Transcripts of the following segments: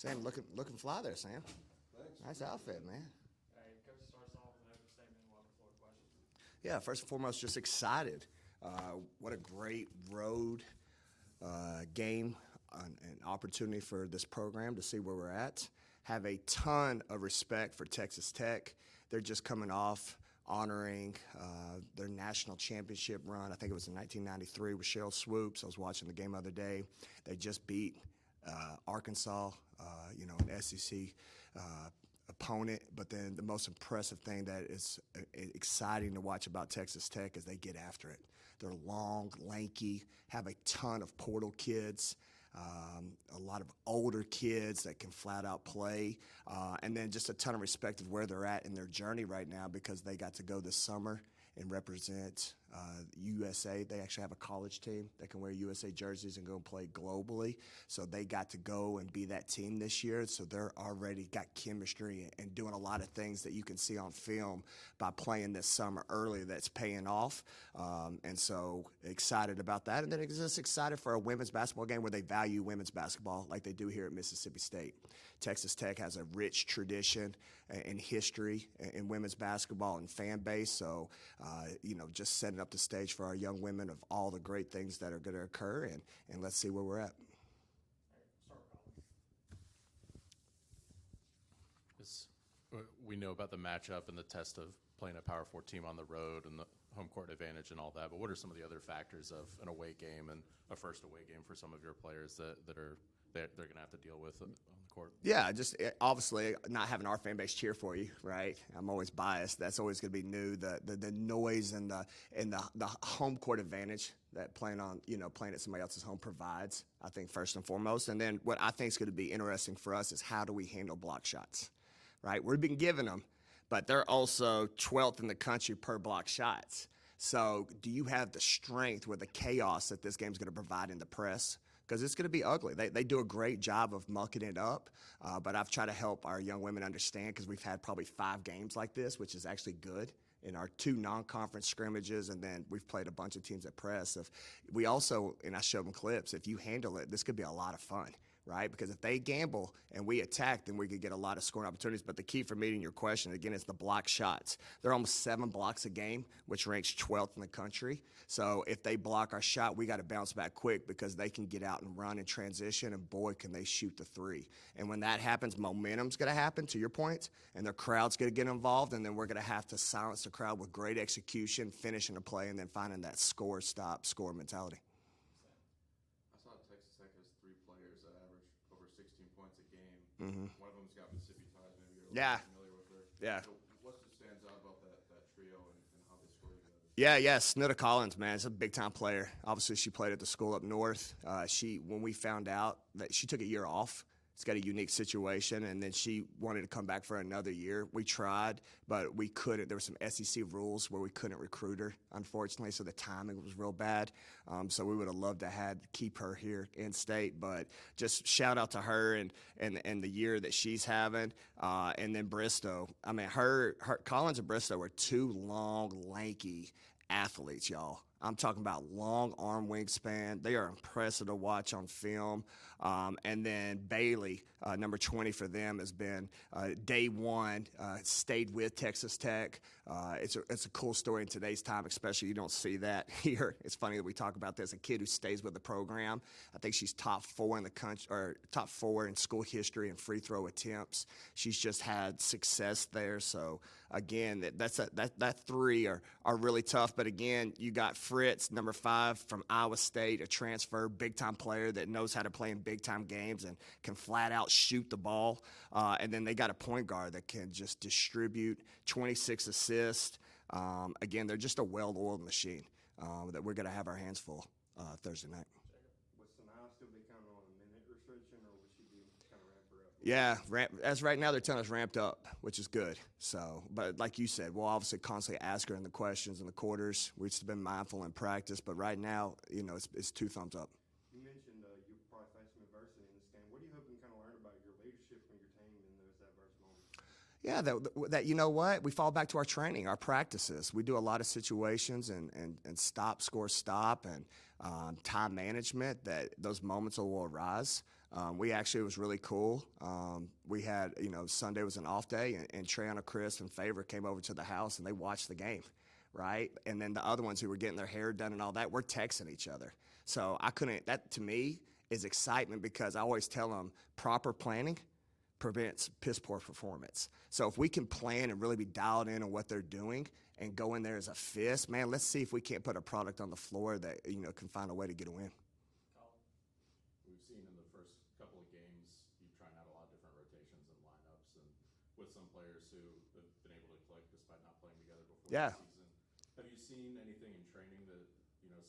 Sam, looking fly there, Sam. Thanks. Nice outfit, man. Hey, Coach starts off with an open statement and welcome floor questions. Yeah, first and foremost, just excited. What a great road game, an opportunity for this program to see where we're at. Have a ton of respect for Texas Tech. They're just coming off honoring their national championship run. I think it was in 1993 with Cheryl Swoops. I was watching the game the other day. They just beat Arkansas, an SEC opponent. But then the most impressive thing that is exciting to watch about Texas Tech is they get after it. They're long, lanky, have a ton of portal kids. A lot of older kids that can flat out play, and then just a ton of respect of where they're at in their journey right now because they got to go this summer and represent USA. They actually have a college team that can wear USA jerseys and go and play globally. So they got to go and be that team this year. So they're already got chemistry and doing a lot of things that you can see on film by playing this summer early that's paying off. And so excited about that. And then just excited for a women's basketball game where they value women's basketball like they do here at Mississippi State. Texas Tech has a rich tradition and history in women's basketball and fan base. So, just setting up the stage for our young women of all the great things that are going to occur, and let's see where we're at. We know about the matchup and the test of playing a Power 4 team on the road and the home court advantage and all that, but what are some of the other factors of an away game and a first away game for some of your players that they're going to have to deal with on the court? Yeah, just obviously not having our fan base cheer for you, right? I'm always biased. That's always going to be new. The noise and the home court advantage that playing at somebody else's home provides, I think, first and foremost. And then what I think is going to be interesting for us is how do we handle block shots, right? We've been giving them, but they're also 12th in the country per block shots. So do you have the strength with the chaos that this game's going to provide in the press? Because it's going to be ugly. They do a great job of mucking it up, but I've tried to help our young women understand because we've had probably 5 games like this, which is actually good in our 2 non-conference scrimmages, and then we've played a bunch of teams at press. We also, and I showed them clips, if you handle it, this could be a lot of fun, right? Because if they gamble and we attack, then we could get a lot of scoring opportunities. But the key for meeting your question, again, is the block shots. They're almost 7 blocks a game, which ranks 12th in the country. So if they block our shot, we got to bounce back quick because they can get out and run and transition, and boy, can they shoot the 3. And when that happens, momentum's going to happen, to your point, and the crowd's going to get involved, and then we're going to have to silence the crowd with great execution, finishing a play, and then finding that score mentality. I saw Texas Tech has 3 players that average over 16 points a game. Mm-hmm. One of them's got Mississippi ties. Maybe you're familiar with her. Yeah. So what just stands out about that trio and how they score together? Yeah, Snuda Collins, man, is a big-time player. Obviously, she played at the school up north. When we found out that she took a year off, it's got a unique situation, and then she wanted to come back for another year. We tried, but we couldn't. There were some SEC rules where we couldn't recruit her, unfortunately, so the timing was real bad. So we would have loved to keep her here in state, but just shout out to her and the year that she's having. And then Bristow. I mean, her Collins and Bristow were 2 long, lanky athletes, y'all. I'm talking about long arm wingspan. They are impressive to watch on film. And then Bailey, number 20 for them, has been day one, stayed with Texas Tech. It's a cool story in today's time, especially you don't see that here. It's funny that we talk about this, a kid who stays with the program. I think she's top 4 in the country, or top 4 in school history and free throw attempts. She's just had success there. So again, that 3 are really tough. But again, you got Fritz, number 5 from Iowa State, a transfer, big-time player that knows how to play in big-time games and can flat-out shoot the ball. And then they got a point guard that can just distribute, 26 assists. Again, they're just a well-oiled machine that we're going to have our hands full Thursday night. Would Sanaa still be kind of on a minute restriction, or would she be kind of ramp her up? Yeah, as right now they're telling us ramped up, which is good. So, but like you said, we'll obviously constantly ask her in the questions in the quarters. We've just been mindful in practice, but right now, it's 2 thumbs up. You mentioned you probably faced some adversity in this game. What do you hope you kind of learn about your leadership from your team in those adverse moments? Yeah, that you know what? We fall back to our training, our practices. We do a lot of situations and stop, score, stop, and time management that those moments will arise. It was really cool. We had, Sunday was an off day, and Treyana, Chris, and Favor came over to the house, and they watched the game, right? And then the other ones who were getting their hair done and all that, we're texting each other. So that to me is excitement, because I always tell them proper planning prevents piss poor performance. So if we can plan and really be dialed in on what they're doing and go in there as a fist, man, let's see if we can't put a product on the floor that, can find a way to get a win. We've seen in the first couple of games you trying out a lot of different rotations and lineups, and with some players who have been able to click despite not playing together before Yeah. the season. Have you seen anything in training that,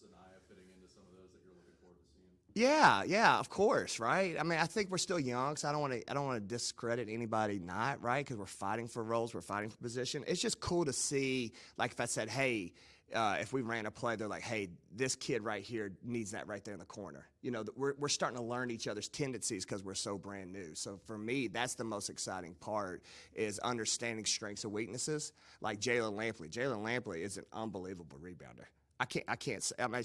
Sanaya fitting into some of those that you're looking forward to seeing? Yeah, of course, right? I mean, I think we're still young, so I don't want to discredit anybody not, right? Because we're fighting for roles, we're fighting for position. It's just cool to see, like if I said, hey, if we ran a play, they're like, hey, this kid right here needs that right there in the corner. We're starting to learn each other's tendencies because we're so brand new. So for me, that's the most exciting part, is understanding strengths and weaknesses. Like Jalen Lampley. Jalen Lampley is an unbelievable rebounder. I can't say, I mean,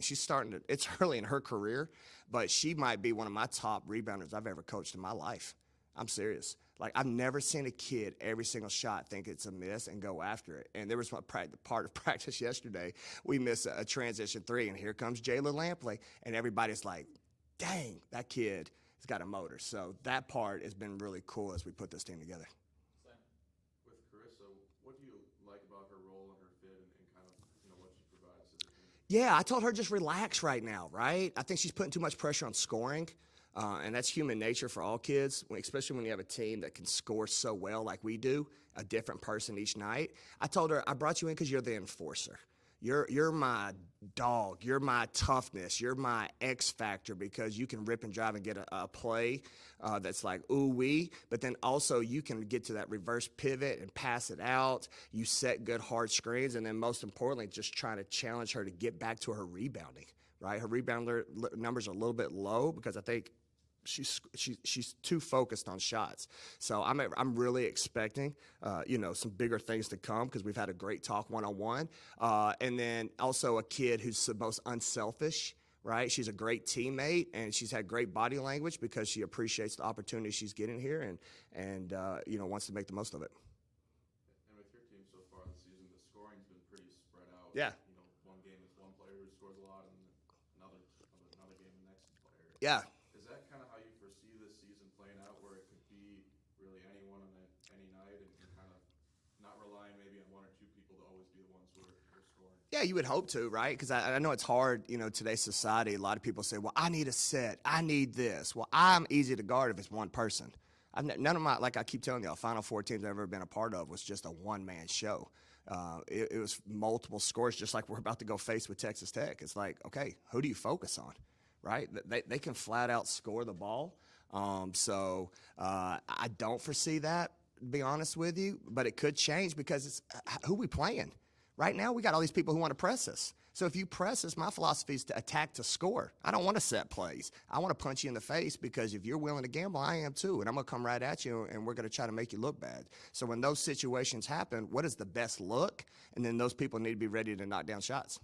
she's starting to, it's early in her career, but she might be one of my top rebounders I've ever coached in my life. I'm serious. Like, I've never seen a kid every single shot think it's a miss and go after it. And there was one part of practice yesterday. We missed a transition three, and here comes Jalen Lampley, and everybody's like, dang, that kid has got a motor. So that part has been really cool as we put this team together. With Carissa, what do you like about her role and her fit and kind of, what she provides to the team? Yeah, I told her just relax right now, right? I think she's putting too much pressure on scoring, and that's human nature for all kids, especially when you have a team that can score so well like we do, a different person each night. I told her, I brought you in because you're the enforcer. You're my dog. You're my toughness. You're my X factor, because you can rip and drive and get a play that's like ooh-wee, but then also you can get to that reverse pivot and pass it out. You set good hard screens, and then most importantly, just trying to challenge her to get back to her rebounding, right? Her rebounder numbers are a little bit low because I think she's too focused on shots. So I'm really expecting some bigger things to come, because we've had a great talk one-on-one, and then also a kid who's the most unselfish, right? She's a great teammate, and she's had great body language because she appreciates the opportunity she's getting here, and wants to make the most of it. And with your team so far this season, the scoring's been pretty spread out. Yeah. One game it's one player who scores a lot, and another game the next player. Yeah. Is that kind of how you foresee this season playing out, where it could be really anyone on any night, and kind of not relying maybe on one or two people to always be the ones who are scoring? Yeah, you would hope to, right? Because I know it's hard, today's society. A lot of people say, well, I need a set. I need this. Well, I'm easy to guard if it's one person. None of like I keep telling y'all, Final Four teams I've ever been a part of was just a one-man show. It was multiple scores, just like we're about to go face with Texas Tech. It's like, okay, who do you focus on? Right? They can flat out score the ball. So I don't foresee that, to be honest with you, but it could change because it's who we playing. Right now, we got all these people who want to press us. So if you press us, my philosophy is to attack to score. I don't want to set plays. I want to punch you in the face, because if you're willing to gamble, I am too, and I'm going to come right at you, and we're going to try to make you look bad. So when those situations happen, what is the best look? And then those people need to be ready to knock down shots.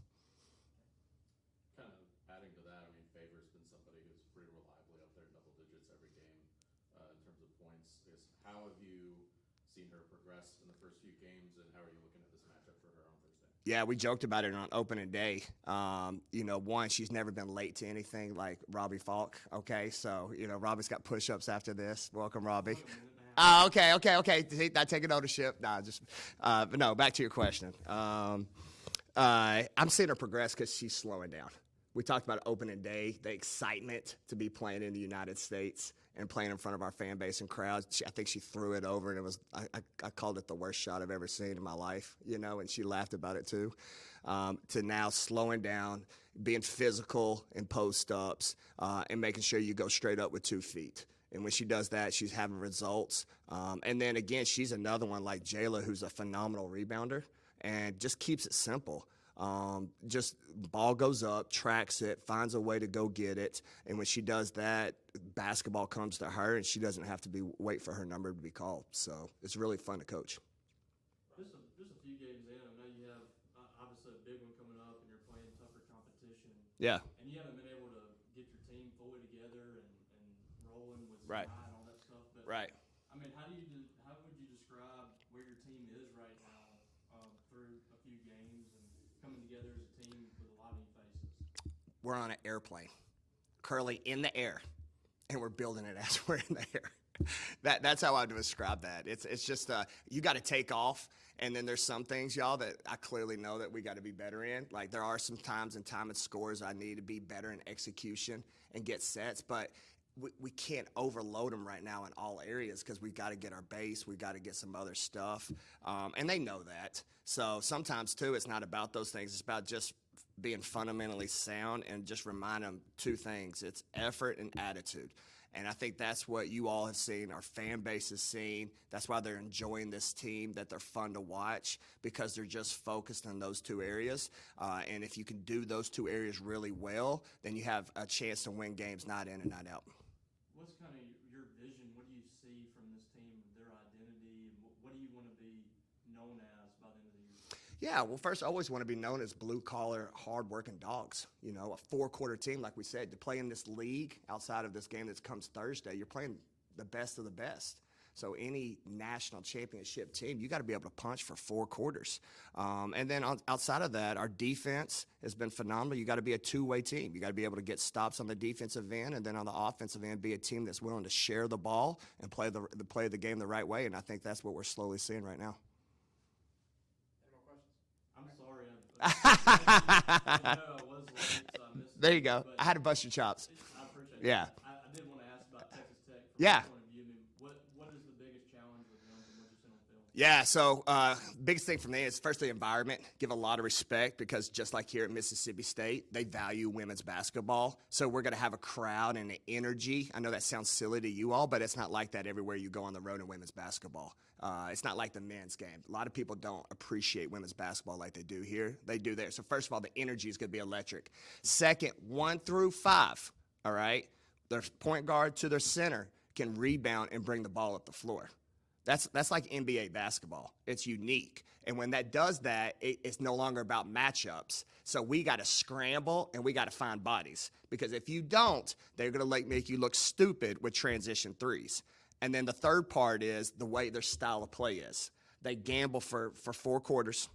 Kind of adding to that, I mean, Favor's been somebody who's pretty reliably up there in double digits every game in terms of points. How have you seen her progress in the first few games, and how are you looking at this matchup for her on Thursday? Yeah, we joked about it on opening day. One, she's never been late to anything like Robbie Falk. Okay, so Robbie's got push-ups after this. Welcome, Robbie. Okay. Not taking ownership. But no, back to your question. I'm seeing her progress because she's slowing down. We talked about opening day, the excitement to be playing in the United States and playing in front of our fan base and crowds. I think she threw it over, and it was I called it the worst shot I've ever seen in my life, and she laughed about it too. To now slowing down, being physical in post-ups, and making sure you go straight up with 2 feet. And when she does that, she's having results. And then, again, she's another one like Jayla, who's a phenomenal rebounder and just keeps it simple. Just ball goes up, tracks it, finds a way to go get it. And when she does that, basketball comes to her, and she doesn't have to wait for her number to be called. So it's really fun to coach. Just a few games in, I know you have obviously a big one coming up, and you're playing tougher competition. Yeah. And you haven't been able to get your team fully together and Right. high and all that stuff. But Right. I mean, how would you describe where your team is right now through a few games and coming together as a team with a lot of new faces? We're on an airplane, currently in the air, and we're building it as we're in the air. That's how I would describe that. It's just you got to take off, and then there's some things, y'all, that I clearly know that we got to be better in. Like there are some times and time and scores I need to be better in execution and get sets, but we can't overload them right now in all areas because we got to get our base, we got to get some other stuff, and they know that. So sometimes too, it's not about those things. It's about just being fundamentally sound and just remind them two things: it's effort and attitude. And I think that's what you all have seen, our fan base has seen. That's why they're enjoying this team, that they're fun to watch, because they're just focused on those two areas. And if you can do those two areas really well, then you have a chance to win games night in and night out. What's kind of your vision? What do you see from this team, their identity, and what do you want to be known as by the end of the year? Yeah, well, first, I always want to be known as blue-collar, hard-working dogs. You know, a four-quarter team, like we said. To play in this league outside of this game that comes Thursday, you're playing the best of the best. So any national championship team, you got to be able to punch for 4 quarters. And then outside of that, our defense has been phenomenal. You got to be a two-way team. You got to be able to get stops on the defensive end, and then on the offensive end, be a team that's willing to share the ball and play the game the right way. And I think that's what we're slowly seeing right now. I'm sorry. I know I was late, so I missed There it, you go. but I had to bust your chops. I appreciate Yeah. it. I did want to ask about Texas Tech from Yeah. your point of view. I mean, what is the biggest challenge with them and what you seen on film? Yeah, so biggest thing for me is first the environment. Give a lot of respect because just like here at Mississippi State, they value women's basketball. So we're going to have a crowd and an energy. I know that sounds silly to you all, but it's not like that everywhere you go on the road in women's basketball. It's not like the men's game. A lot of people don't appreciate women's basketball like they do here. They do there. So first of all, the energy is going to be electric. Second, 1 through 5, all right? Their point guard to their center can rebound and bring the ball up the floor. That's like NBA basketball. It's unique. And when that does that, it's no longer about matchups. So we got to scramble and we got to find bodies. Because if you don't, they're going to make you look stupid with transition threes. And then the third part is the way their style of play is. They gamble for 4 quarters.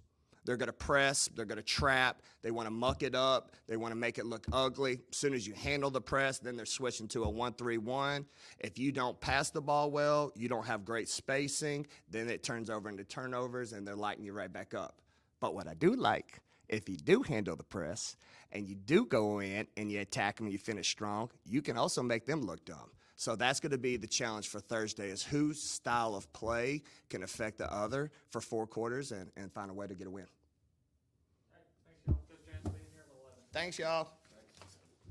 They're going to press. They're going to trap. They want to muck it up. They want to make it look ugly. As soon as you handle the press, then they're switching to a 1-3-1. If you don't pass the ball well, you don't have great spacing, then it turns over into turnovers, and they're lighting you right back up. But what I do like, if you do handle the press and you do go in and you attack them and you finish strong, you can also make them look dumb. So that's going to be the challenge for Thursday is whose style of play can affect the other for 4 quarters and find a way to get a win. All right, thanks, y'all. Good chance being here at 11. Thanks, y'all.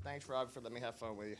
Thanks, Rob, for letting me have fun with you.